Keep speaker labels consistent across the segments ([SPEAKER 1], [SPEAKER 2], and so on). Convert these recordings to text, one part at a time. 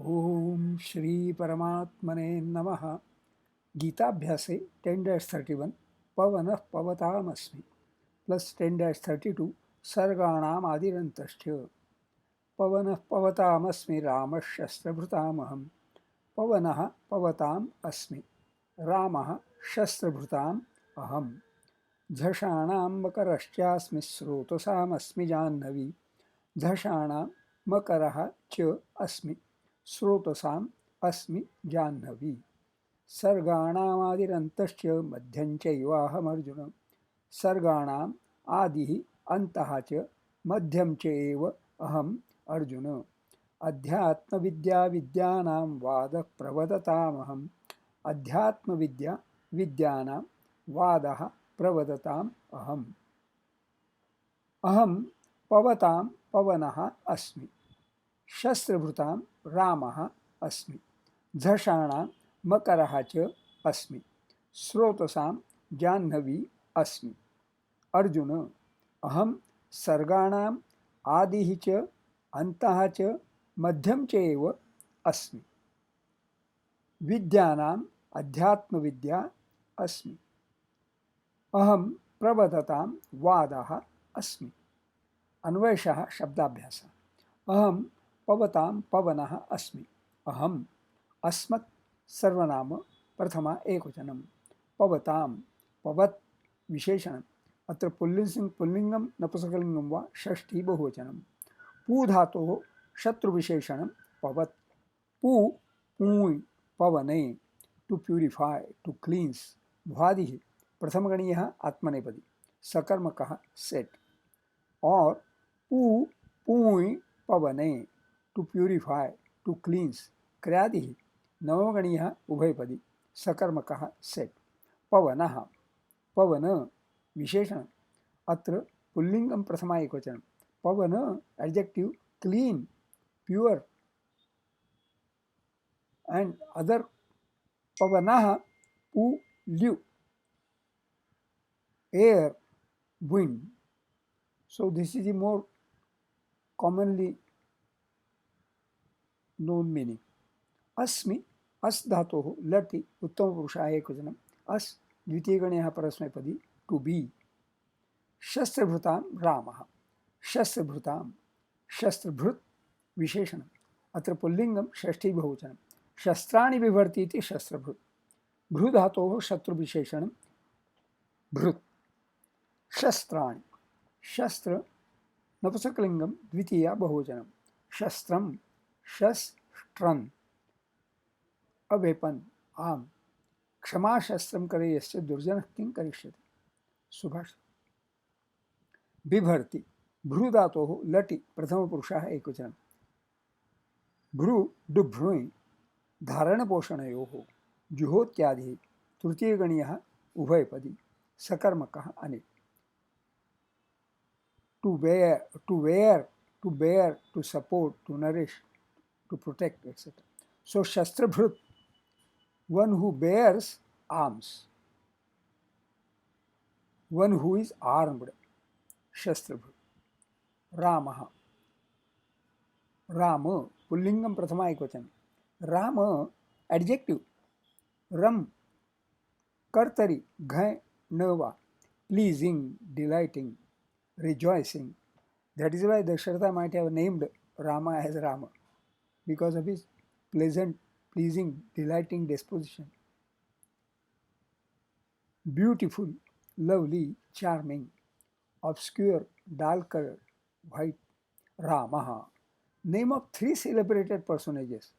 [SPEAKER 1] ओम श्री परमात्मने नमः। गीताभ्यासे 10-31 पवनः पवतामस्मि प्लस 10-32 सर्गाणाम् आदिरन्तश्च। पवनः पवतामस्मि रामः शस्त्रभृतामहं। पवनः पवताम् अस्मि रामः शस्त्रभृताम् अहम्। झषाणां मकरश्चास्मि स्रोतसामस्मि जाह्नवी। झषाणां मकरः च अस्मि स्रोतसाम् अस्मि जाह्नवी। सर्गाणामादिरन्तश्च मध्यं चैवाहमर्जुन। सर्गाणाम् आदिः अन्तः च मध्यं च एव अहम् अर्जुन। अध्यात्मविद्या विद्यानां वादः प्रवदतामहम्। अध्यात्मविद्या विद्यानां वादः प्रवदताम् अहम्। अहं पवतां पवनः अस्मि शस्त्रभृतां रामः अस्मि। झषाणां मकरः च अस्मि स्रोतसां जाह्नवी अस्मि। अर्जुन अहं सर्गाणाम् आदिः च अन्तः च मध्यं च एव अस्मि। विद्यानाम् अध्यात्मविद्या अस्मि। अहं प्रवदतां वादः अस्मि। अन्वयशः शब्दाभ्यासः। अहं पवतां पवनः अस्मि। अहम् अस्मत् सर्वनाम प्रथमा एकवचनं। पवतां पवत् विशेषणम्। अत्र पुल्लिङ्गं नपुंसकलिङ्गं वा षष्ठी बहुवचनं। पू धातोः शत्रुविशेषणं पवत्। पू पूय् पवने टू प्यूरिफाई टू क्लीन्स। भ्वादिः प्रथमगणीयः आत्मनेपदी सकर्मकः सेट। और पू पूय् पवने टू प्यूरिफाई टू क्लीन्स क्रियादिः नवगणीयः उभयपदी सकर्मकः सेट। पवनः पवन विशेषण। अत्र पुल्लिङ्गं प्रथमा एकवचनं। पवन adjective clean pure and other pavanah who live air wind. So this is the more commonly known meaning. अस्मि अस् धातोः लटि उत्तमपुरुषाय एकवचनम्। अस् द्वितीयगणीयः परस्मैपदी टू बी। शस्त्रभृतां रामः शस्त्रभृतां शस्त्रभृत् विशेषणम्। अत्र पुल्लिङ्गं षष्ठी बहुवचनं। शस्त्राणि बिभर्ति इति शस्त्रभृत्। भृ धातोः शत्रुविशेषणं भृत्। शस्त्राणि शस्त्र नपुंसकलिङ्गं द्वितीया बहुवचनं। शस्त्रं शस्त्रम्। A weapon arm. क्षमा शस्त्रं करे यस्य दुर्जनः किं करिष्यति। सुभाष। बिभर्ति भ्रू धातोः लटि प्रथमपुरुषः एकवचनं। भ्रू डुभ्रुञ् धारणपोषणयोः जुहोत्यादिः तृतीयगणीयः उभयपदी सकर्मकः अनिट्। to bear, to support, to nourish, to protect, etc. So shastrabhrut, one who bears arms, one who is armed. Shastrabhrut. Ramaha. Rama, pullingam prathama ekvachan. Rama, adjective. Ram, kartari, ghai, nava, pleasing, delighting, rejoicing. That is why Dasharatha might have named Rama as Rama, because of his pleasant, pleasing, delighting disposition. Beautiful, lovely, charming, obscure, dark color, white. Ramaha. Name of three celebrated personages.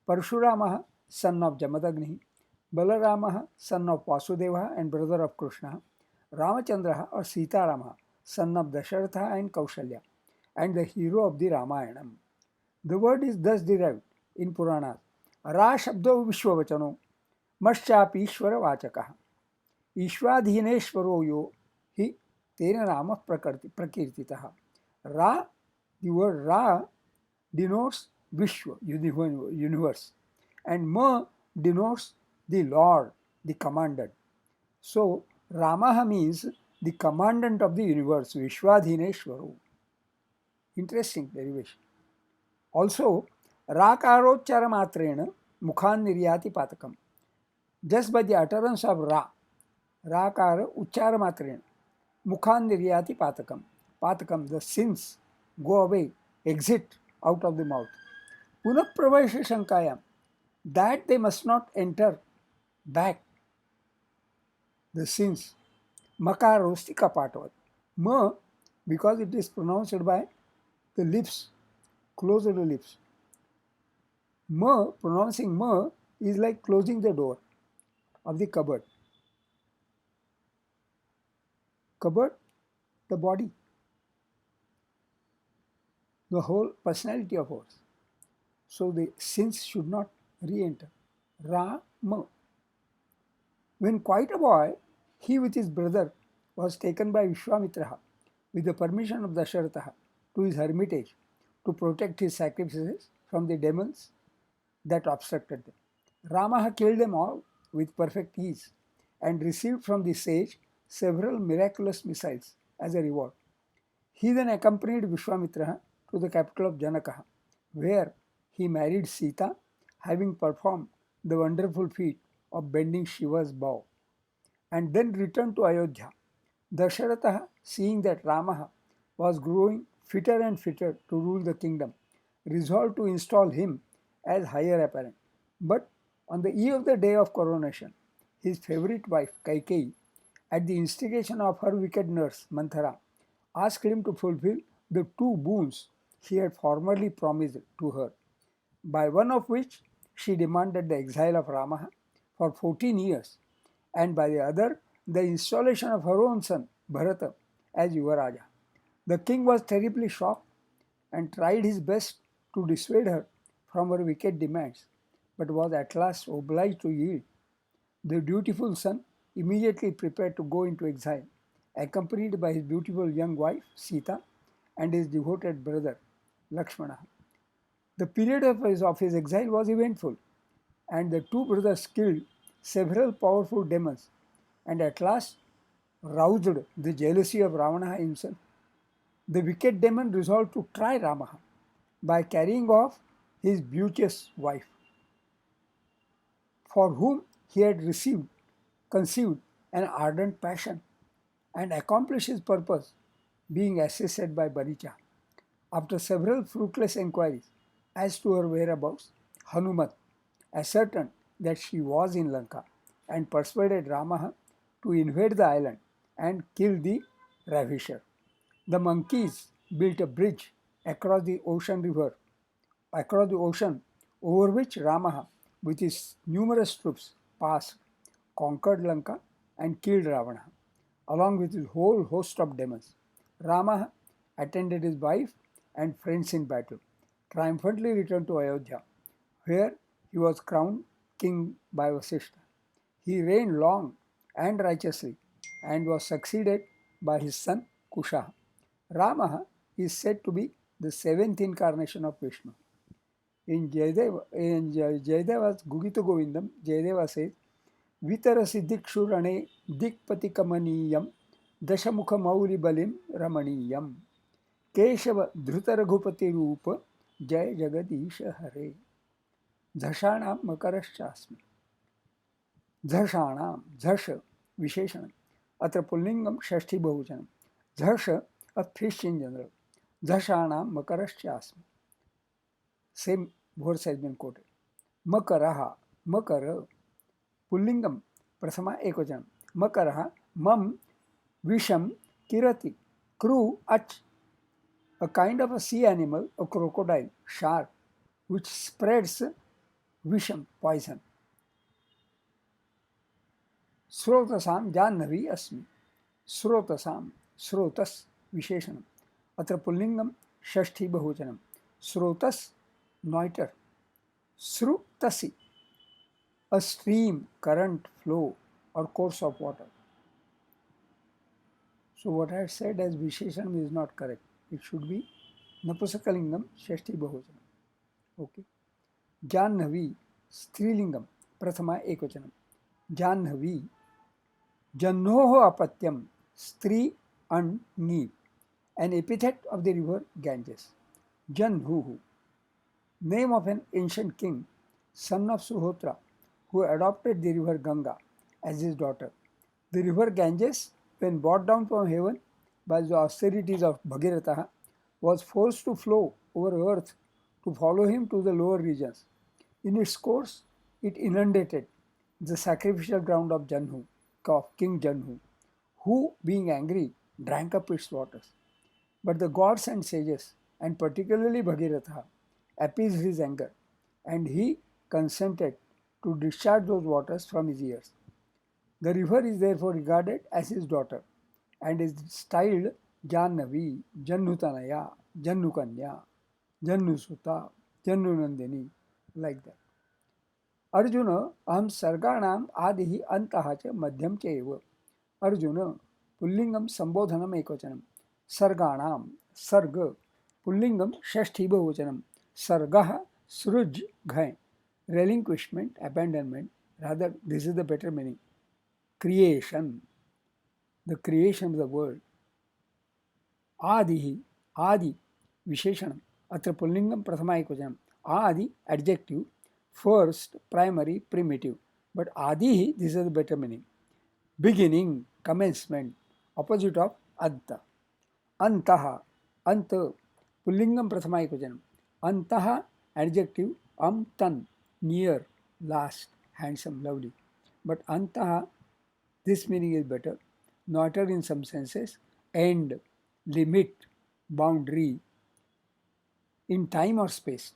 [SPEAKER 1] Parshuramaha, son of Jamadagni. Balaramaha, son of Vasudeva and brother of Krishna. Ramachandraha or Sitaramaha, son of Dasharatha and Kaushalya, and the hero of the Ramayanam. The word is thus derived in Puranas. Ra shabdo vishwavachano maschapi ishvara vachakaha. Ishwadhineshvaro yo hi tena rama prakirtitaha. Ra, the word Ra denotes Vishwa, universe, and Ma denotes the Lord, the commandant. So Ramaha means the commandant of the universe, Vishwadhineshvaro. Interesting derivation. Also, Rakarochara matrena mukhan niryati patakam. Just by the utterance of Rakara uchara matrena mukhan niryati patakam. Patakam, the sins go away, exit out of the mouth. Punah pravesha shankayam, that they must not enter back, the sins. Makarosti kapatvat. Ma, because it is pronounced by the lips, close to the lips. Ma, pronouncing ma, is like closing the door of the cupboard. Cupboard, the body, the whole personality of ours. So the sins should not re-enter. Rama. When quite a boy, he with his brother was taken by Vishwamitra with the permission of Dasharatha to his hermitage to protect his sacrifices from the demons that obstructed them. Rama killed them all with perfect ease and received from the sage several miraculous missiles as a reward. He then accompanied Vishwamitra to the capital of Janaka, where he married Sita, having performed the wonderful feat of bending Shiva's bow, and then returned to Ayodhya. Dasharatha, seeing that Rama was growing fitter and fitter to rule the kingdom, resolved to install him as heir apparent. But on the eve of the day of coronation, his favorite wife, Kaikeyi, at the instigation of her wicked nurse, Manthara, asked him to fulfill the two boons he had formerly promised to her, by one of which she demanded the exile of Rama for 14 years, and by the other, the installation of her own son, Bharata, as Yuvaraja. The king was terribly shocked and tried his best to dissuade her from her wicked demands, but was at last obliged to yield. The dutiful son immediately prepared to go into exile, accompanied by his beautiful young wife, Sita, and his devoted brother, Lakshmana. The period of his exile was eventful, and the two brothers killed several powerful demons and at last roused the jealousy of Ravana himself. The wicked demon resolved to try Rama by carrying off his beauteous wife, for whom he had conceived an ardent passion, and accomplish his purpose, being assisted by Baricha. After several fruitless inquiries as to her whereabouts, Hanumat ascertained that she was in Lanka and persuaded Rama to invade the island and kill the ravisher. The monkeys built a bridge across the ocean over which Rama, with his numerous troops, passed, conquered Lanka, and killed Ravana, along with his whole host of demons. Rama attended his wife and friends in battle, triumphantly returned to Ayodhya, where he was crowned king by Vasishtha. He reigned long and righteously and was succeeded by his son Kusha. Rama is said to be the seventh incarnation of Vishnu. In Jayadeva's Gugita Govindam, Jayadeva says, Vitarasi dikshurane dikpatikamaniyam dashamukha mauri balim ramaniyam Keshava dhruta raghupati rupa jay jagadisha hare Dhashanam makaraschasmi. Dhashanam, dhasha, visheshanam. Atra pullingam shashti bahujana. Dhasha, a fish in general. Dhashanam makaraschasmi. Same verse has been quoted. Makaraha, makara. Pullingam, prasama ekvachanam. Makaraha, mam, visham, kirati. Kru, ach. A kind of a sea animal, a crocodile, shark, which spreads visham, poison. Srotasam Jannavi Asmi. Srotasam, Srotas, Visheshanam. Atra Pullingam, Shashti Bahochanam. Srotas, Noiter. Srutasi, a stream, current, flow, or course of water. So what I said as Visheshanam is not correct. It should be Napusakalingam, Shashti Bahochanam. Okay. Jannavi, Strilingam, Prathama Ekvachanam. Jannavi, Jannoho apatyam, Stri and Ni, an epithet of the river Ganges. Janhuhu. name of an ancient king, son of Suhotra, who adopted the river Ganga as his daughter. The river Ganges, when brought down from heaven by the austerities of Bhagiratha, was forced to flow over earth to follow him to the lower regions. In its course, it inundated the sacrificial ground of King Janhu, who, being angry, drank up its waters. But the gods and sages, and particularly Bhagiratha, appeased his anger, and he consented to discharge those waters from his ears. The river is therefore regarded as his daughter and is styled Jannavi, Jannutanaya, Jannukanya, Jannusuta, Jannunandini, like that. Arjun अहम सर्गाणाम आदि ही अंतः च मध्यम च एव. अर्जुन पुल्लिंगम संबोधनम एकवचनम, सर्गाणाम सर्ग पुल्लिंगम षष्ठी बहुवचनम, सर्गः सृज घय, relinquishment, abandonment, rather this is the better meaning, creation, the creation of the world. आदि आदि विशेषणम, अत्र पुल्लिंगम प्रथमा एकवचनम, आदि adjective, first, primary, primitive, but adi, this is the better meaning. Beginning, commencement, opposite of anta. Antaha, anta, pullingam prathama ekvajanam. Antaha, adjective, amtan, near, last, handsome, lovely. But antaha, this meaning is better. Neuter in some senses, end, limit, boundary, in time or space,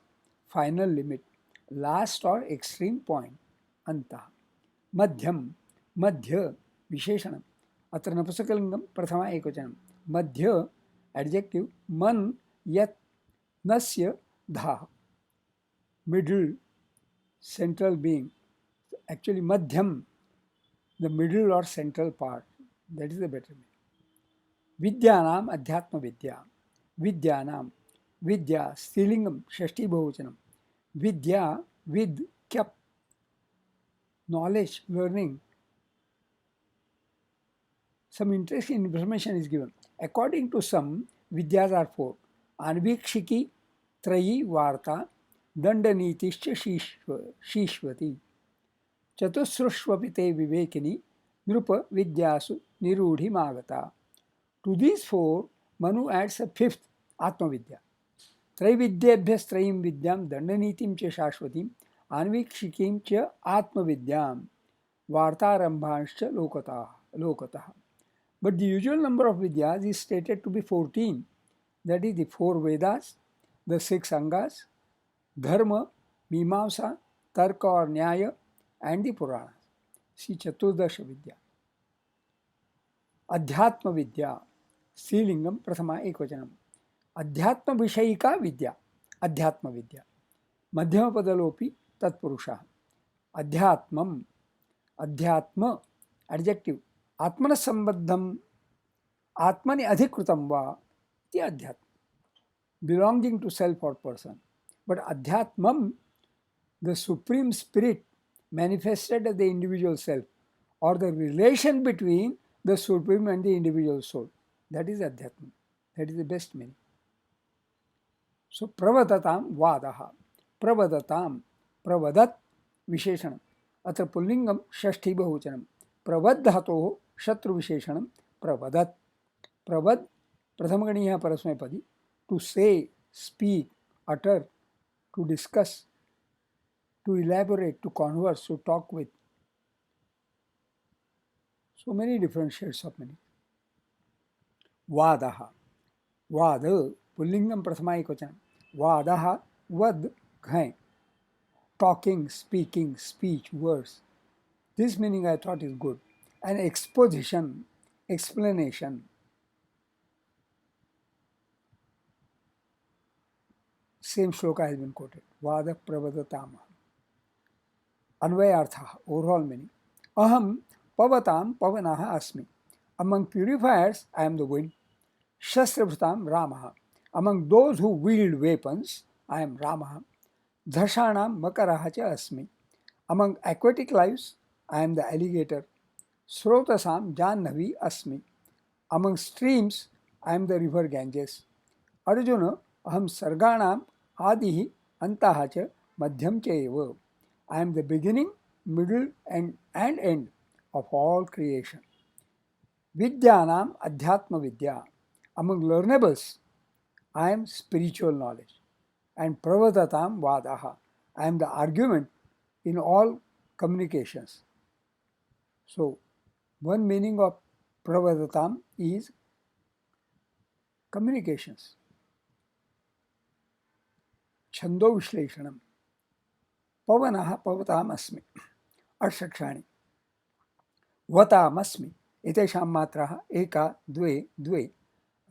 [SPEAKER 1] final limit, last or extreme point, antah. Madhyam, madhya, विशेषणम, अत्र नपुंसकलिंगम प्रथमा एकवचनम. मध्य, adjective, man yat nasya dha, middle, central being. Actually madhyam, the middle or central part, that is the better meaning. Vidyanam adhyatma vidya, vidyanam, vidya, स्त्रीलिंगम Shashthi बहुवचनम. Vidya, with, kyap, knowledge, learning. Some interesting information is given. According to some, vidyas are four. Anvikshiki, Trayi, Varta, Dandanitishcha Shishvati. Chatusrushvapite Vivekini, Nrupa Vidyasu Nirudhi Magata. To these four, Manu adds a fifth, Atmavidya. त्रैविद्येभ्यस्त्रयीं विद्यां दंडनीतिं च शाश्वतीं आन्वीक्षिकीं च आत्मविद्यां वार्तारंभांश्च लोकतः. But the usual number of vidyas is stated to be 14. That is the 4 Vedas, the 6 Angas, Dharma, Mimamsa, Tarka or Nyaya, and the Puranas. See Chaturdasha Vidya. Adhyatma Vidya, Srilingam Prathama Ekvachanam. अध्यात्म विषयिका विद्या, अध्यात्म विद्या. मध्यम पदलोपि तत्पुरुषः. अध्यात्मम, अध्यात्म, adjective, आत्मन संबद्धम, आत्मनि अधिकृतम वा इति अध्यात्म, belonging to self or person. But अध्यात्मम, the supreme spirit manifested as the individual self or the relation between the supreme and the individual soul. That is adhyatma. That is the best meaning. So pravadatam vadaha, pravadatam, pravadat visheshanam, atra pullingam shashti bahuvachanam, pravad dhatoh shatru visheshanam, pravadat. Pravad prathamaganiya parasmepadi, to say, speak, utter, to discuss, to elaborate, to converse, to talk with. So many different shades of meaning. Vadaha, vada, पुल्लिंगम प्रथमा एकवचनम. वादः, वद, घय, talking, speaking, speech, words. This meaning I thought is good. An exposition, explanation. Same shloka has been quoted. Vada pravadatam. Anvayartha, overall meaning. Aham pavatam pavanaha asmi. Among purifiers, I am the wind. Shastrabhutam Ramaha. Among those who wield weapons, I am Rama. Dhashanam Makaraha cha asmi. Among aquatic lives, I am the alligator. Srotasam Jannavi asmi. Among streams, I am the river Ganges. Arjuna, aham sarganam adihi antah cha madhyam cha eva. I am the beginning, middle and end of all creation. Vidyanam Adhyatma Vidya. Among learnables, I am spiritual knowledge. And Pravadatam Vadaha. I am the argument in all communications. So, one meaning of Pravadatam is communications. Chando Vishleshanam. Pavanaha Pavatam Asmi. Ashakshani. Vatam Asmi. Etesham Matraha Eka Dve Dve.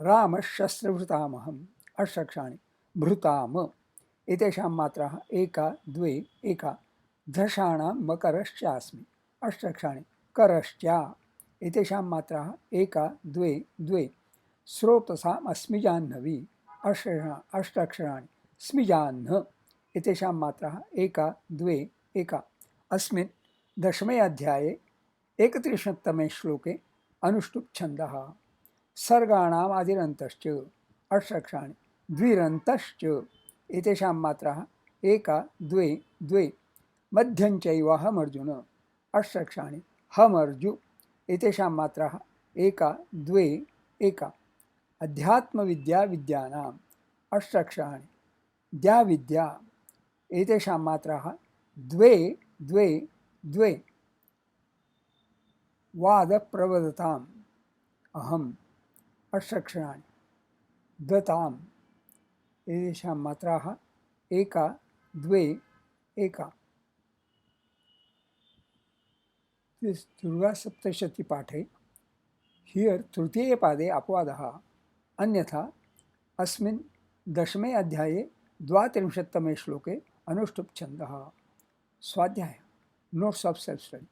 [SPEAKER 1] रामशस्त्रभृतामहम् अष्टक्षाणि भृताम एतेषां मात्राः एका द्वे एका झषाणां मकरश्चास्मि अष्टक्षाणि करश्चा एतेषां मात्राः एका द्वे द्वे स्रोतसाम् अस्मि जाह्नवी अष्टक्षराणि स्मिजाह्न एतेषां मात्राः एका द्वे एका अस्मिन् दशमे अध्याये 31तमे श्लोके अनुष्टुप् छन्दः सर्गाणाम् आदिरन्तश्च अष्टक्षाणि द्विरन्तश्च एतेषां मात्राः एका द्वे द्वे मध्यञ्चैव हमर्जुन अष्टक्षाणि हमर्जु एतेषां मात्राः एका द्वे एका अध्यात्मविद्या विद्यानाम् अष्टक्षराणि द्या विद्या एतेषां मात्राः द्वे द्वे द्वे वादप्रवदताम् अहम् अष्टक्षराणि दताम् एतेषां मात्राः एका द्वे एका This Durga Saptashati पाठे here तृतीये पादे अपवादः अन्यथा अस्मिन् दशमे अध्याये 32तमे श्लोके अनुष्टुप् छन्दः स्वाध्याय notes of self study.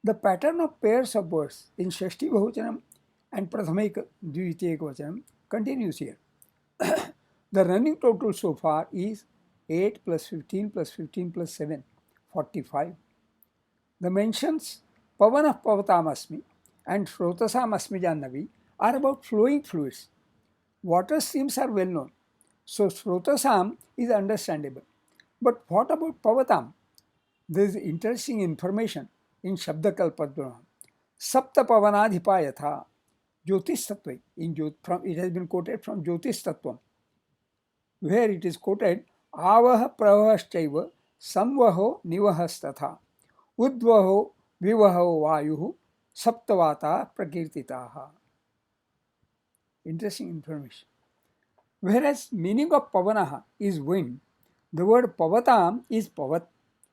[SPEAKER 1] The pattern of pairs of words in Shashti Bahuvachanam and Prathameka Dvitiyeka Vachanam continues here. The running total so far is 8 plus 15 plus 15 plus 7, 45. The mentions Pavanah Pavatam and Shrotasam Asmi Jannavi are about flowing fluids. Water streams are well known, so Shrotasam is understandable. But what about Pavatam? There is interesting information in Shabdakalpadma. Sapta Pavanadhipa Yatha Jyotish Tattva. It has been quoted from Jyotish Tattvam, where it is quoted Avaha Pravahashchaiva Samvaho Nivahastatha Udvaho Vivaho Vayuhu Saptavata Prakirtitaha. Interesting information. Whereas meaning of Pavanaha is wind, the word Pavatam is Pavat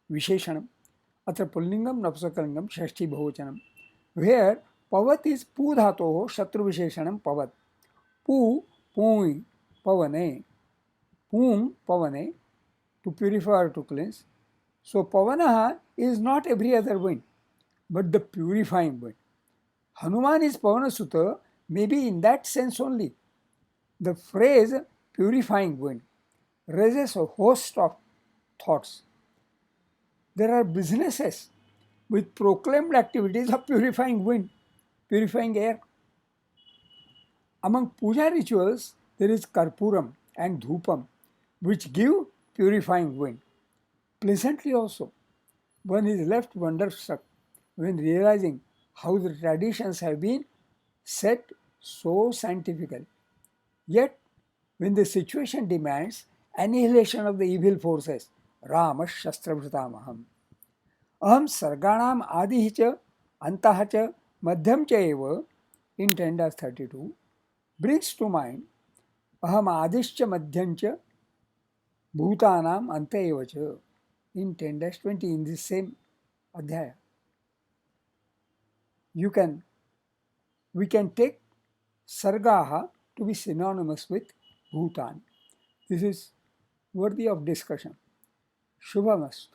[SPEAKER 1] Visheshanam. Atra Pullingam Napsakalingam Shashti Bahuvachanam, where Pavat is Pu Dhatoho Shatru Visheshanam Pavat. Pu, Pui, Pavane. Pum, Pavane, to purify or to cleanse. So Pavanaha is not every other wind, but the purifying wind. Hanuman is Pavanasuta, maybe in that sense only. The phrase purifying wind raises a host of thoughts. There are businesses with proclaimed activities of purifying wind, purifying air. Among puja rituals, there is Karpuram and Dhupam, which give purifying wind. Pleasantly also, one is left wonderstruck when realizing how the traditions have been set so scientifically. Yet, when the situation demands annihilation of the evil forces, Rama Shastrabhritamaham. Aham Sarganam Adihi cha Antah cha Madhyam cha eva in 10-32 brings to mind Aham Adishcha Madhyam cha Bhutanam Anta eva cha in 10-20 in this same adhyaya. We can take Sargaha to be synonymous with Bhutan. This is worthy of discussion. Shubhamastu.